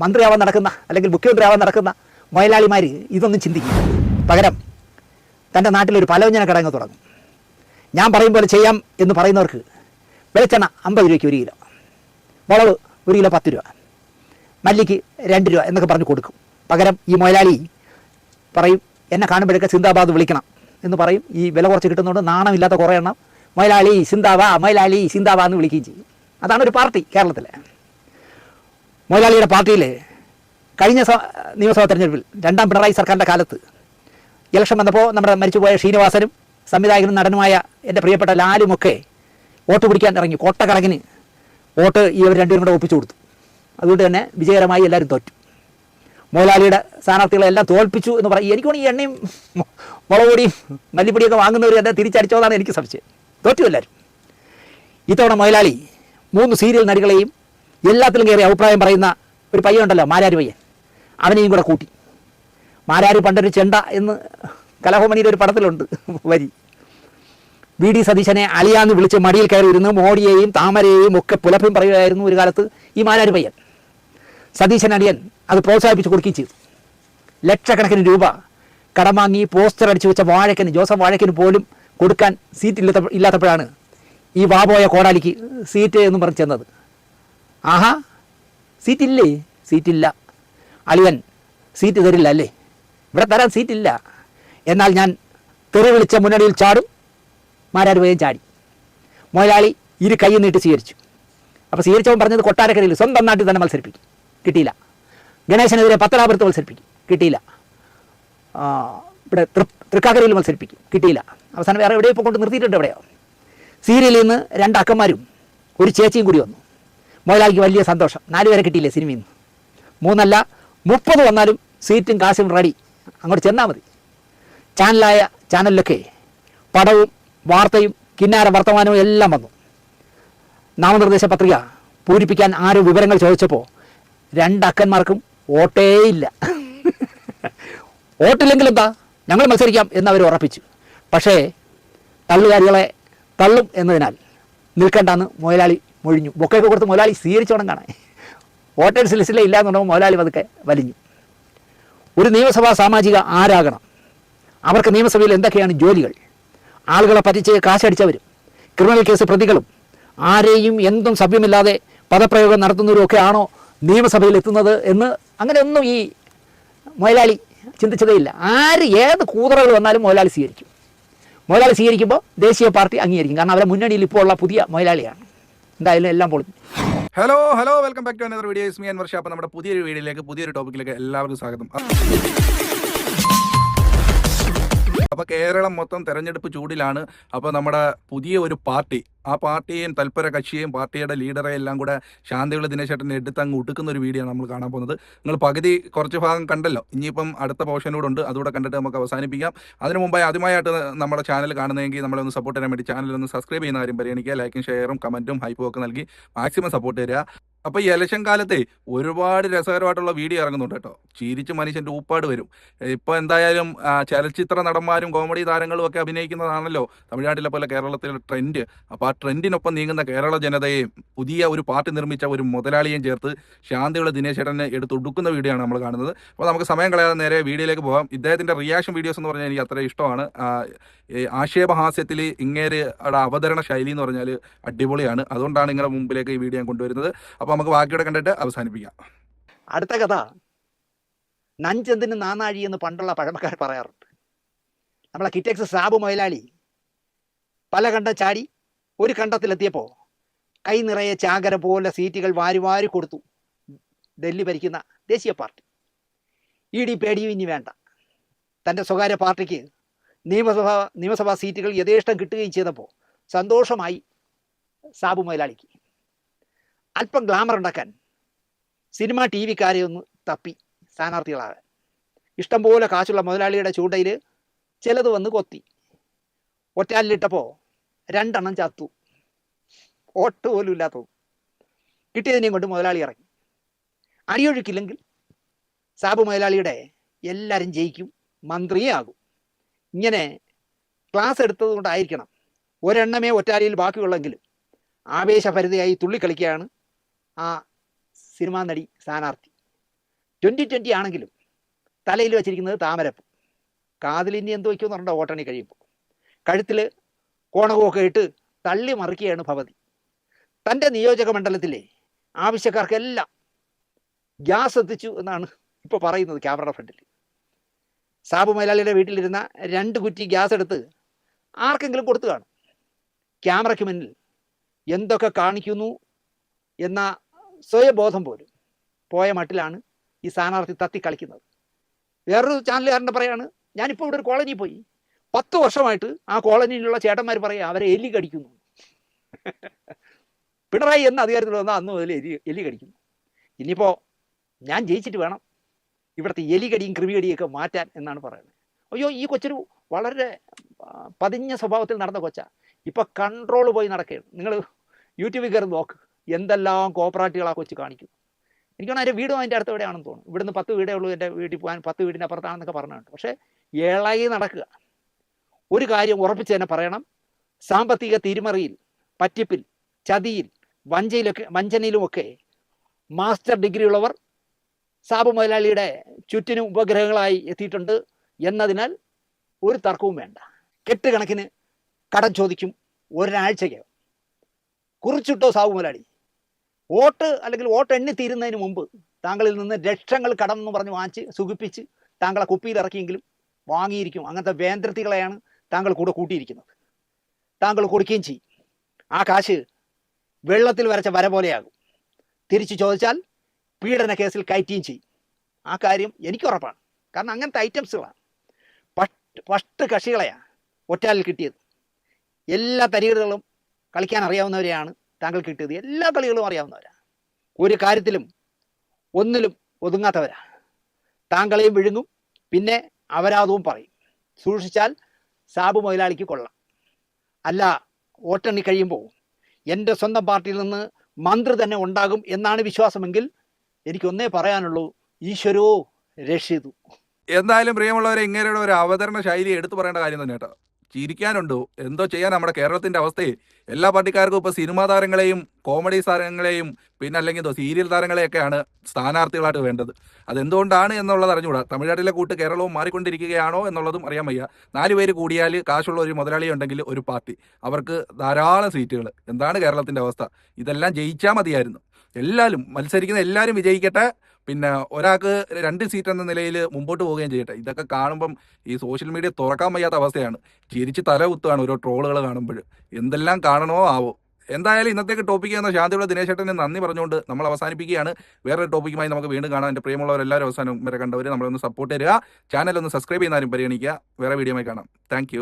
മന്ത്രിയാവാൻ നടക്കുന്ന അല്ലെങ്കിൽ മുഖ്യമന്ത്രിയാവാൻ നടക്കുന്ന മുതലാളിമാർ ഇതൊന്നും ചിന്തിക്കും. പകരം തൻ്റെ നാട്ടിലൊരു പലവ്യഞ്ജന കടങ്ങ് തുടങ്ങും. ഞാൻ പറയും പോലെ ചെയ്യാം എന്ന് പറയുന്നവർക്ക് വെളിച്ചെണ്ണ 50 രൂപയ്ക്ക് 1 കിലോ, മുളക് 1 കിലോ 10 രൂപ, മല്ലിക്ക് 2 രൂപ എന്നൊക്കെ പറഞ്ഞ് കൊടുക്കും. പകരം ഈ മുതലാളി പറയും, എന്നെ കാണുമ്പോഴൊക്കെ സിന്ദാബാദ് വിളിക്കണം എന്ന് പറയും. ഈ വില കുറച്ച് കിട്ടുന്നതുകൊണ്ട് നാണമില്ലാത്ത കുറേ എണ്ണം മുതലാളി സിന്ദാബാ എന്ന് വിളിക്കുകയും ചെയ്യും. അതാണ് ഒരു പാർട്ടി കേരളത്തിൽ. മുതലാളിയുടെ പാർട്ടിയിൽ കഴിഞ്ഞ നിയമസഭാ തെരഞ്ഞെടുപ്പിൽ 2ാം പിണറായി സർക്കാരിൻ്റെ കാലത്ത് ഇലക്ഷൻ വന്നപ്പോൾ നമ്മുടെ മരിച്ചുപോയ ശ്രീനിവാസനും സംവിധായകനും നടനുമായ എൻ്റെ പ്രിയപ്പെട്ട ലാലുമൊക്കെ വോട്ട് പിടിക്കാൻ ഇറങ്ങി. കോട്ടക്കണക്കിന് വോട്ട് ഇവർ രണ്ടുപേരും കൂടെ ഒപ്പിച്ചു കൊടുത്തു. അതുകൊണ്ട് തന്നെ വിജയകരമായി എല്ലാവരും തോറ്റു. മുതലാളിയുടെ സ്ഥാനാർത്ഥികളെല്ലാം തോൽപ്പിച്ചു എന്ന് പറയും. എനിക്കാണ് ഈ എണ്ണയും മുളക് പൊടിയും മല്ലിപ്പൊടിയൊക്കെ വാങ്ങുന്നവർ എന്നെ തിരിച്ചടിച്ചോന്നാണ് എനിക്ക് സംശയം. തോറ്റു എല്ലാവരും. ഇത്തവണ മുതലാളി 3 സീരിയൽ നടികളെയും എല്ലാത്തിലും കയറി അഭിപ്രായം പറയുന്ന ഒരു പയ്യനുണ്ടല്ലോ, മാരാര് പയ്യൻ, അവനെയും കൂടെ കൂട്ടി. മാരാര് പണ്ടൊരു ചെണ്ട എന്ന് കലഹോമണിയുടെ ഒരു പടത്തിലുണ്ട് വരി. വി ഡി സതീശനെ അളിയാന്ന് വിളിച്ച് മടിയിൽ കയറി ഇരുന്ന് മോഡിയെയും താമരയെയും ഒക്കെ പുലഭ്യം പറയുകയായിരുന്നു ഒരു കാലത്ത് ഈ മാരാര് പയ്യൻ. സതീശൻ അളിയൻ അത് പ്രോത്സാഹിപ്പിച്ച് കൊടുക്കുകയും ചെയ്തു. ലക്ഷക്കണക്കിന് രൂപ കടം വാങ്ങി പോസ്റ്റർ അടിച്ചു വെച്ച വാഴക്കന്, ജോസഫ് വാഴക്കന് പോലും കൊടുക്കാൻ സീറ്റ് ഇല്ലാത്തപ്പോഴാണ് ഈ വാപോയ കോടാലിക്ക് സീറ്റ് എന്ന് പറഞ്ഞ് ചെന്നത്. ആഹാ, സീറ്റില്ലേ? സീറ്റില്ല. അളിയൻ സീറ്റ് തരില്ല അല്ലേ? ഇവിടെ തരാൻ സീറ്റില്ല. എന്നാൽ ഞാൻ തെറി വിളിച്ച മുന്നണിയിൽ ചാടും. മാരാര് പയ്യൻ ചാടി. മുതലാളി കൈ നീട്ടി സ്വീകരിച്ചു. അപ്പോൾ സ്വീകരിച്ചവൻ പറഞ്ഞത് കൊട്ടാരക്കരയിൽ സ്വന്തം നാട്ടിൽ തന്നെ മത്സരിപ്പിക്കും, കിട്ടിയില്ല. ഗണേശനെതിരെ പത്തനാപുരത്ത് മത്സരിപ്പിക്കും, കിട്ടിയില്ല. ഇവിടെ തൃക്കാക്കരയിൽ മത്സരിപ്പിക്കും, കിട്ടിയില്ല. അവസാനം വേറെ എവിടെയോ ഇപ്പോൾ കൊണ്ട് നിർത്തിയിട്ടുണ്ട്. എവിടെയോ സീരിയലിൽ നിന്ന് 2 അക്കന്മാരും ഒരു ചേച്ചിയും കൂടി വന്നു. മുതലാളിക്ക് വലിയ സന്തോഷം. 4 പേരെ കിട്ടിയില്ലേ സിനിമയിൽ നിന്ന്. 3 അല്ല 30 വന്നാലും സീറ്റും കാശും റെഡി, അങ്ങോട്ട് ചെന്നാൽ മതി. ചാനലിലൊക്കെ പടവും വാർത്തയും കിന്നാര വർത്തമാനവും എല്ലാം വന്നു. നാമനിർദ്ദേശ പത്രിക പൂരിപ്പിക്കാൻ ആരോ വിവരങ്ങൾ ചോദിച്ചപ്പോൾ 2 അക്കന്മാർക്കും വോട്ടേയില്ല. വോട്ടില്ലെങ്കിൽ എന്താ, ഞങ്ങൾ മത്സരിക്കാം എന്നവർ ഉറപ്പിച്ചു. പക്ഷേ തള്ളുകാരികളെ തള്ളും എന്നതിനാൽ നിൽക്കേണ്ടെന്ന് മുതലാളി മൊഴിഞ്ഞു. ബൊക്കെയൊക്കെ കൊടുത്ത് മുതലാളി സ്വീകരിച്ചോണം കാണാൻ. വോട്ടേഴ്സ് ലിസ്റ്റിലെ ഇല്ല എന്നുണ്ടെങ്കിൽ മുതലാളി പതുക്കെ വലിഞ്ഞു. ഒരു നിയമസഭാ സാമാജിക ആരാകണം. അവർക്ക് നിയമസഭയിൽ എന്തൊക്കെയാണ് ജോലികൾ? ആളുകളെ പറ്റിച്ച് കാശടിച്ചവരും ക്രിമിനൽ കേസ് പ്രതികളും ആരെയും എന്തും സഭ്യമില്ലാതെ പദപ്രയോഗം നടത്തുന്നവരും ഒക്കെ ആണോ നിയമസഭയിൽ എത്തുന്നത് എന്ന് അങ്ങനെയൊന്നും ഈ മുതലാളി ചിന്തിച്ചതേയില്ല. ഏത് കൂതറകൾ വന്നാലും മുതലാളി സ്വീകരിക്കും. മുതലാളി സ്വീകരിക്കുമ്പോൾ ദേശീയ പാർട്ടി അംഗീകരിക്കും. കാരണം അവരെ മുന്നണിയിൽ ഇപ്പോൾ ഉള്ള പുതിയ മുതലാളിയാണ്. എന്തായാലും എല്ലാം പൊളിഞ്ഞു. Hello welcome back to another video. It's me Anwar Shah. അപ്പോൾ നമ്മുടെ പുതിയൊരു വീഡിയോയിലേക്ക്, പുതിയൊരു ടോപ്പിക്കിലേക്ക് എല്ലാവർക്കും സ്വാഗതം. അപ്പോൾ കേരളം മൊത്തം തെരഞ്ഞെടുപ്പ് ചൂടിലാണ്. അപ്പോൾ നമ്മുടെ പുതിയ ഒരു പാർട്ടി, ആ പാർട്ടിയെയും തൽപര കക്ഷിയെയും പാർട്ടിയുടെ ലീഡറെ എല്ലാം കൂടെ ശാന്തിയുള്ള ദിനേശേട്ടനെ എടുത്ത് അങ്ങ് ഒടുക്കുന്ന ഒരു വീഡിയോ ആണ് നമ്മൾ കാണാൻ പോകുന്നത്. നിങ്ങൾ പകുതി കുറച്ച് ഭാഗം കണ്ടല്ലോ, ഇനിയിപ്പം അടുത്ത പോർഷനോട് ഉണ്ട്, അതുകൂടെ കണ്ടിട്ട് നമുക്ക് അവസാനിപ്പിക്കാം. അതിനു മുമ്പായി ആദ്യമായിട്ട് നമ്മുടെ ചാനൽ കാണുന്നതെങ്കിൽ നമ്മളെ ഒന്ന് സപ്പോർട്ട് ചെയ്യാൻ വേണ്ടി ചാനലൊന്ന് സബ്സ്ക്രൈബ് ചെയ്യുന്ന കാര്യം പരിഗണിക്കുക. ലൈക്കും ഷെയറും കമൻറ്റും ഹൈപ്പും ഒക്കെ നൽകി മാക്സിമം സപ്പോർട്ട് തരിക. അപ്പോൾ ഈ ഇലക്ഷൻ കാലത്തെ ഒരുപാട് രസകരമായിട്ടുള്ള വീഡിയോ ഇറങ്ങുന്നുണ്ട് കേട്ടോ. ചിരിച്ച് മനുഷ്യൻ്റെ ഊപ്പാട് വരും. ഇപ്പോൾ എന്തായാലും ചലച്ചിത്ര നടന്മാരും കോമഡി താരങ്ങളും ഒക്കെ അഭിനയിക്കുന്നതാണല്ലോ തമിഴ്നാട്ടിലെ പോലെ കേരളത്തിലെ ട്രെൻഡ്. അപ്പോൾ ആ ട്രെൻഡിനൊപ്പം നീങ്ങുന്ന കേരള ജനതയെയും പുതിയ ഒരു പാർട്ടി നിർമ്മിച്ച ഒരു മുതലാളിയെയും ചേർത്ത് ശാന്തിയുള്ള ദിനേശേട്ടനെ എടുത്തൊടുക്കുന്ന വീഡിയോ ആണ് നമ്മൾ കാണുന്നത്. അപ്പോൾ നമുക്ക് സമയം കളയാതെ നേരെ വീഡിയോയിലേക്ക് പോകാം. ഇദ്ദേഹത്തിൻ്റെ റിയാക്ഷൻ വീഡിയോസ് എന്ന് പറഞ്ഞാൽ എനിക്ക് അത്ര ഇഷ്ടമാണ്. ആക്ഷേപഹാസ്യത്തിൽ ഇങ്ങേരുടെ അവതരണ ശൈലി എന്ന് പറഞ്ഞാൽ അടിപൊളിയാണ്. അതുകൊണ്ടാണ് നിങ്ങളുടെ മുമ്പിലേക്ക് ഈ വീഡിയോ ഞാൻ കൊണ്ടുവരുന്നത്. അപ്പോൾ നമുക്ക് ബാക്കിയോടെ കണ്ടിട്ട് അവസാനിപ്പിക്കാം. അടുത്ത കഥ നഞ്ചെന്തിന് നാനാഴി എന്ന് പണ്ടുള്ള പഴമക്കാർ പറയാറുണ്ട്. നമ്മളെ കിറ്റക്സ് സാബു മുതലാളി പല കണ്ടം ചാടി ഒരു കണ്ടത്തിലെത്തിയപ്പോൾ കൈ നിറയെ ചാകര പോലെ സീറ്റുകൾ വാരി കൊടുത്തു ഡൽഹി ഭരിക്കുന്ന ദേശീയ പാർട്ടി. പേടിയും ഇനി വേണ്ട. തൻ്റെ സ്വകാര്യ പാർട്ടിക്ക് നിയമസഭാ സീറ്റുകൾ യഥേഷ്ടം കിട്ടുകയും ചെയ്തപ്പോൾ സന്തോഷമായി സാബു മുതലാളിക്ക്. അല്പം ഗ്ലാമർ ഉണ്ടാക്കാൻ സിനിമ TV-ക്കാരെ ഒന്ന് തപ്പി സ്ഥാനാർത്ഥികളാകാൻ. ഇഷ്ടം പോലെ കാശുള്ള മുതലാളിയുടെ ചൂണ്ടയിൽ ചിലത് വന്ന് കൊത്തി. ഒറ്റാലിലിട്ടപ്പോൾ 2 എണ്ണം ചത്തു. വോട്ട് പോലും ഇല്ലാത്തത്. കിട്ടിയതിനെയും കൊണ്ട് മുതലാളി ഇറങ്ങി. അടിയൊഴുക്കില്ലെങ്കിൽ സാബു മുതലാളിയുടെ എല്ലാവരും ജയിക്കും, മന്ത്രിയേ ആകും. ഇങ്ങനെ ക്ലാസ് എടുത്തത് കൊണ്ടായിരിക്കണം ഒരെണ്ണമേ ഒറ്റാലിയിൽ ബാക്കിയുള്ളെങ്കിലും ആവേശഭരിതയായി തുള്ളിക്കളിക്കുകയാണ് ആ സിനിമാ നടി സ്ഥാനാർത്ഥി. 2020 ആണെങ്കിലും തലയിൽ വെച്ചിരിക്കുന്നത് താമരപ്പ്, കാതിൽ ഇനി എന്ത് വയ്ക്കുമെന്ന് പറഞ്ഞാൽ വോട്ടെണ്ണി കഴിയുമ്പോൾ കഴുത്തിൽ കോണകമൊക്കെ ഇട്ട് തള്ളി മറിക്കുകയാണ് ഭവതി. തൻ്റെ നിയോജക മണ്ഡലത്തിലെ ആവശ്യക്കാർക്കെല്ലാം ഗ്യാസ് എത്തിച്ചു എന്നാണ് ഇപ്പോൾ പറയുന്നത് ക്യാമറ ഫ്രണ്ടിൽ. സാബു മലയാളിയുടെ വീട്ടിലിരുന്ന 2 കുറ്റി ഗ്യാസ് എടുത്ത് ആർക്കെങ്കിലും കൊടുത്തു കാണും. ക്യാമറയ്ക്ക് മുന്നിൽ എന്തൊക്കെ കാണിക്കുന്നു എന്ന സ്വയബോധം പോലും പോയ മട്ടിലാണ് ഈ സ്ഥാനാർത്ഥി തത്തി കളിക്കുന്നത്. വേറൊരു ചാനലുകാരൻ്റെ പറയാണ്, ഞാനിപ്പോൾ ഇവിടെ ഒരു കോളനിയിൽ പോയി, 10 വർഷമായിട്ട് ആ കോളനിയിലുള്ള ചേട്ടന്മാർ പറയുക അവരെ എലി കടിക്കുന്നു. പിണറായി എന്ന അധികാരത്തിൽ വന്നാൽ അന്ന് മുതൽ എലി കടിക്കുന്നു. ഇനിയിപ്പോൾ ഞാൻ ജയിച്ചിട്ട് വേണം ഇവിടുത്തെ എലികടിയും കൃമികടിയൊക്കെ മാറ്റാൻ എന്നാണ് പറയുന്നത്. അയ്യോ, ഈ കൊച്ചൊരു വളരെ പതിഞ്ഞ സ്വഭാവത്തിൽ നടന്ന കൊച്ച ഇപ്പം കൺട്രോൾ പോയി നടക്കുകയാണ്. നിങ്ങൾ യൂട്യൂബിൽ കയറി നോക്ക്, എന്തെല്ലാം കോപ്പറേറ്റുകൾ ആ കൊച്ച് കാണിക്കും. എനിക്കാണ് അതിൻ്റെ വീടും അതിൻ്റെ അടുത്ത് എവിടെയാണെന്ന് തോന്നുന്നു. ഇവിടുന്ന് 10 വീടേ ഉള്ളൂ എൻ്റെ വീട്ടിൽ പോകാൻ, 10 വീടിൻ്റെ അപ്പുറത്താണെന്നൊക്കെ പറഞ്ഞിട്ടുണ്ട്. പക്ഷേ ഇളകി നടക്കുക. ഒരു കാര്യം ഉറപ്പിച്ച് തന്നെ പറയണം, സാമ്പത്തിക തിരിമറിയിൽ, പറ്റിപ്പിൽ, ചതിയിൽ, വഞ്ചനയിലുമൊക്കെ മാസ്റ്റർ ഡിഗ്രി ഉള്ളവർ സാബു മുതലാളിയുടെ ചുറ്റിനും ഉപഗ്രഹങ്ങളായി എത്തിയിട്ടുണ്ട് എന്നതിനാൽ ഒരു തർക്കവും വേണ്ട. കെട്ടുകണക്കിന് കടം ചോദിക്കും ഒരാഴ്ചയ്ക്ക്. കുറിച്ചിട്ടോ സാബു മുതലാളി, വോട്ട് എണ്ണി തീരുന്നതിന് മുമ്പ് താങ്കളിൽ നിന്ന് ലക്ഷങ്ങൾ കടം എന്ന് പറഞ്ഞ് വാങ്ങിച്ച് സുഖിപ്പിച്ച് താങ്കളെ കുപ്പിയിൽ ഇറക്കിയെങ്കിലും വാങ്ങിയിരിക്കും. അങ്ങനത്തെ വേന്ദ്രത്തികളെയാണ് താങ്കൾ കൂടെ കൂട്ടിയിരിക്കുന്നത്. താങ്കൾ കൊടുക്കുകയും ചെയ്യും. ആ കാശ് വെള്ളത്തിൽ വരച്ച വര പോലെയാകും. തിരിച്ചു ചോദിച്ചാൽ പീഡന കേസിൽ കയറ്റുകയും ചെയ്യും. ആ കാര്യം എനിക്ക് ഉറപ്പാണ്. കാരണം അങ്ങനത്തെ ഐറ്റംസുകളാണ്. ഫസ്റ്റ് കക്ഷികളെയാണ് ഒറ്റാലിൽ കിട്ടിയത്. എല്ലാ തരികടകളും കളിക്കാൻ അറിയാവുന്നവരെയാണ് താങ്കൾ കിട്ടിയത്. എല്ലാ കളികളും അറിയാവുന്നവരാണ്. ഒരു കാര്യത്തിലും ഒന്നിലും ഒതുങ്ങാത്തവരാണ്. താങ്കളെയും വിഴുങ്ങും, പിന്നെ അപരാധവും പറയും. സൂക്ഷിച്ചാൽ സാബു മുതലാളിക്ക് കൊള്ളാം. അല്ല, വോട്ടെണ്ണി കഴിയുമ്പോൾ എൻ്റെ സ്വന്തം പാർട്ടിയിൽ നിന്ന് മന്ത്രി തന്നെ ഉണ്ടാകും എന്നാണ് വിശ്വാസമെങ്കിൽ എനിക്കൊന്നേ പറയാനുള്ളൂ, ഈശ്വരോ രക്ഷിതു. എന്തായാലും പ്രിയമുള്ളവരെ, ഇങ്ങനെയുള്ള ഒരു അവതരണ ശൈലി എടുത്തു പറയേണ്ട കാര്യം തന്നെ കേട്ടോ. ചിരിക്കാനുണ്ടോ, എന്തോ ചെയ്യാൻ. നമ്മുടെ കേരളത്തിന്റെ അവസ്ഥയെ എല്ലാ പാർട്ടിക്കാർക്കും ഇപ്പോൾ സിനിമാ താരങ്ങളെയും കോമഡി താരങ്ങളെയും പിന്നെ അല്ലെങ്കിൽ സീരിയൽ താരങ്ങളെയൊക്കെയാണ് സ്ഥാനാർത്ഥികളായിട്ട് വേണ്ടത്. അതെന്തുകൊണ്ടാണ് എന്നുള്ളത് അറിഞ്ഞുകൂടാ. തമിഴ്നാട്ടിലെ കൂട്ട് കേരളവും മാറിക്കൊണ്ടിരിക്കുകയാണോ എന്നുള്ളതും അറിയാൻ വയ്യ. 4 പേര് കൂടിയാൽ കാശുള്ള ഒരു മുതലാളി ഉണ്ടെങ്കിൽ ഒരു പാർട്ടി, അവർക്ക് ധാരാളം സീറ്റുകൾ. എന്താണ് കേരളത്തിന്റെ അവസ്ഥ? ഇതെല്ലാം ജയിച്ചാൽ മതിയായിരുന്നു. എല്ലാവരും മത്സരിക്കുന്ന എല്ലാവരും വിജയിക്കട്ടെ. പിന്നെ ഒരാൾക്ക് 2 സീറ്റ് എന്ന നിലയിൽ മുമ്പോട്ട് പോവുകയും ചെയ്യട്ടെ. ഇതൊക്കെ കാണുമ്പം ഈ സോഷ്യൽ മീഡിയ തുറക്കാൻ വയ്യാത്ത അവസ്ഥയാണ്. ചിരിച്ച് തല കുത്തുകയാണ് ഓരോ ട്രോളുകൾ കാണുമ്പോൾ. എന്തെല്ലാം കാണണമോ ആവോ. എന്തായാലും ഇന്നത്തേക്ക് ടോപ്പിക്ക് എന്ന ശാന്തിയുള്ള ദിനേശേട്ടന് നന്ദി പറഞ്ഞുകൊണ്ട് നമ്മൾ അവസാനിപ്പിക്കുകയാണ്. വേറൊരു ടോപ്പിക്കുമായി നമുക്ക് വീണ്ടും കാണാം. എൻ്റെ പ്രിയമുള്ളവരെല്ലാവരും അവസാനം വരെ കണ്ടവർ നമ്മളൊന്ന് സപ്പോർട്ട് തരിക. ചാനൽ ഒന്ന് സബ്സ്ക്രൈബ് ചെയ്യുന്നവരും പരിഗണിക്കുക. വേറെ വീഡിയോയുമായി കാണാം. താങ്ക്